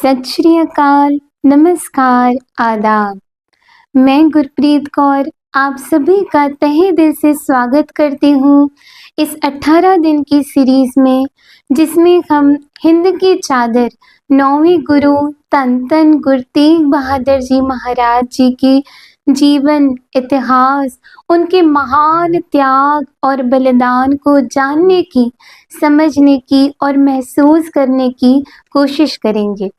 सत श्री अकाल, नमस्कार, आदाब। मैं गुरप्रीत कौर आप सभी का तहे दिल से स्वागत करती हूँ इस 18 दिन की सीरीज में, जिसमें हम हिंद की चादर 9वें गुरु तन तन गुरु तेग बहादुर जी महाराज जी की जीवन, इतिहास, उनके महान त्याग और बलिदान को जानने की, समझने की और महसूस करने की कोशिश करेंगे।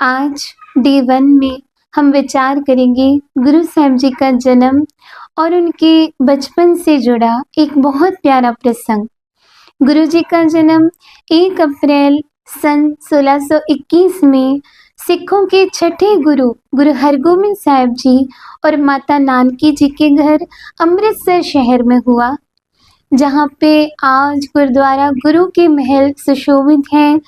आज डे 1 में हम विचार करेंगे गुरु साहिब जी का जन्म और उनके बचपन से जुड़ा एक बहुत प्यारा प्रसंग। गुरु जी का जन्म 1 अप्रैल सन 1621 में सिखों के छठे गुरु गुरु हरगोबिंद साहिब जी और माता नानकी जी के घर अमृतसर शहर में हुआ, जहाँ पे आज गुरुद्वारा गुरु के महल सुशोभित हैं,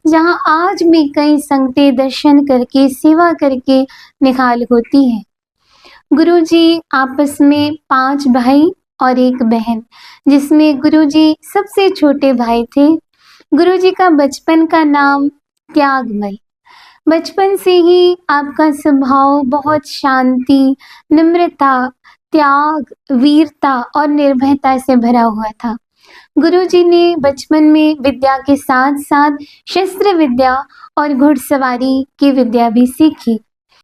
जहाँ आज भी कई संगतें दर्शन करके, सेवा करके निहाल होती हैं। गुरु जी आपस में 5 भाई और 1 बहन, जिसमें गुरु जी सबसे छोटे भाई थे। गुरु जी का बचपन का नाम त्यागमल। बचपन से ही आपका स्वभाव बहुत शांति, नम्रता, त्याग, वीरता और निर्भयता से भरा हुआ था। गुरुजी ने बचपन में विद्या के साथ साथ शस्त्र विद्या और घुड़सवारी की विद्या भी सीखी।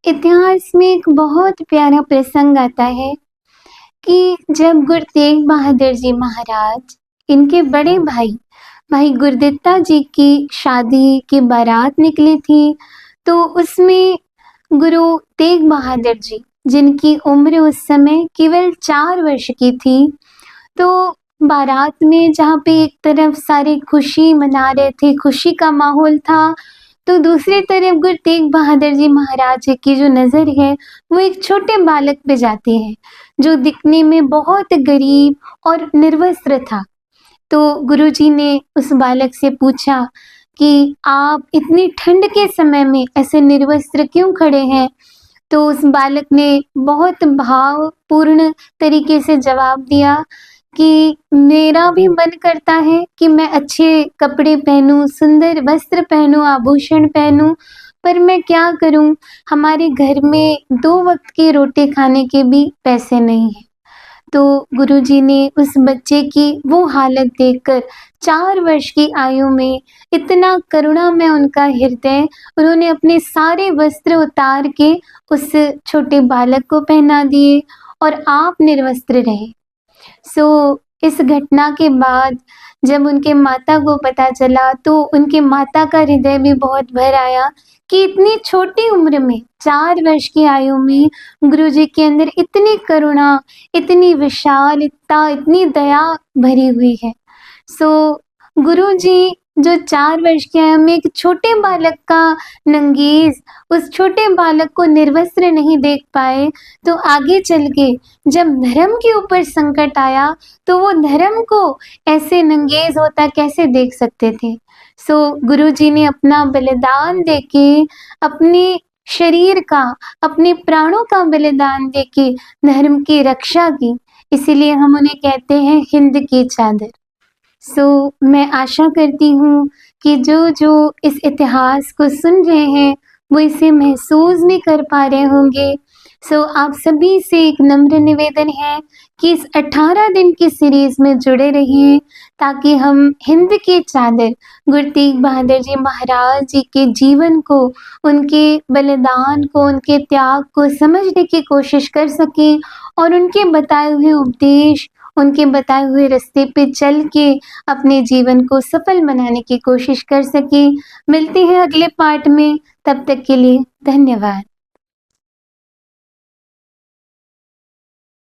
इतिहास में एक बहुत प्यारा प्रसंग आता है कि जब गुरु तेग बहादुर जी महाराज, इनके बड़े भाई गुरदित्ता जी की शादी की बारात निकली थी, तो उसमें गुरु तेग बहादुर जी, जिनकी उम्र उस समय केवल 4 वर्ष की थी, तो बारात में जहाँ पे एक तरफ सारे खुशी मना रहे थे, खुशी का माहौल था, तो दूसरी तरफ गुरु तेग बहादुर जी महाराज की जो नज़र है वो एक छोटे बालक पे जाती है, जो दिखने में बहुत गरीब और निर्वस्त्र था। तो गुरुजी ने उस बालक से पूछा कि आप इतनी ठंड के समय में ऐसे निर्वस्त्र क्यों खड़े हैं? तो उस बालक ने बहुत भावपूर्ण तरीके से जवाब दिया कि मेरा भी मन करता है कि मैं अच्छे कपड़े पहनूं, सुंदर वस्त्र पहनूं, आभूषण पहनूं, पर मैं क्या करूं, हमारे घर में 2 वक्त की रोटी खाने के भी पैसे नहीं हैं। तो गुरुजी ने उस बच्चे की वो हालत देखकर 4 वर्ष की आयु में इतना करुणामय उनका हृदय, उन्होंने अपने सारे वस्त्र उतार के उस छोटे बालक को पहना दिए और आप निर्वस्त्र रहे। इस घटना के बाद जब उनके माता को पता चला, तो उनके माता का हृदय भी बहुत भर आया कि इतनी छोटी उम्र में, 4 वर्ष की आयु में गुरुजी के अंदर इतनी करुणा, इतनी विशालता, इतनी दया भरी हुई है। गुरुजी जो 4 वर्ष के आयु में एक छोटे बालक का नंगेज, उस छोटे बालक को निर्वस्त्र नहीं देख पाए, तो आगे चल के जब धर्म के ऊपर संकट आया, तो वो धर्म को ऐसे नंगेज होता कैसे देख सकते थे। गुरुजी ने अपना बलिदान देके, अपने शरीर का, अपने प्राणों का बलिदान देके धर्म की रक्षा की, इसीलिए हम उन्हें कहते हैं हिंद की चादर। मैं आशा करती हूँ कि जो इस इतिहास को सुन रहे हैं वो इसे महसूस भी कर पा रहे होंगे। आप सभी से एक नम्र निवेदन है कि इस 18 दिन की सीरीज में जुड़े रहिए, ताकि हम हिंद की चादर गुरु तेग बहादुर जी महाराज जी के जीवन को, उनके बलिदान को, उनके त्याग को समझने की कोशिश कर सकें और उनके बताए हुए उपदेश, उनके बताए हुए रास्ते पे चल के अपने जीवन को सफल बनाने की कोशिश कर सकें। मिलते हैं अगले पार्ट में, तब तक के लिए धन्यवाद।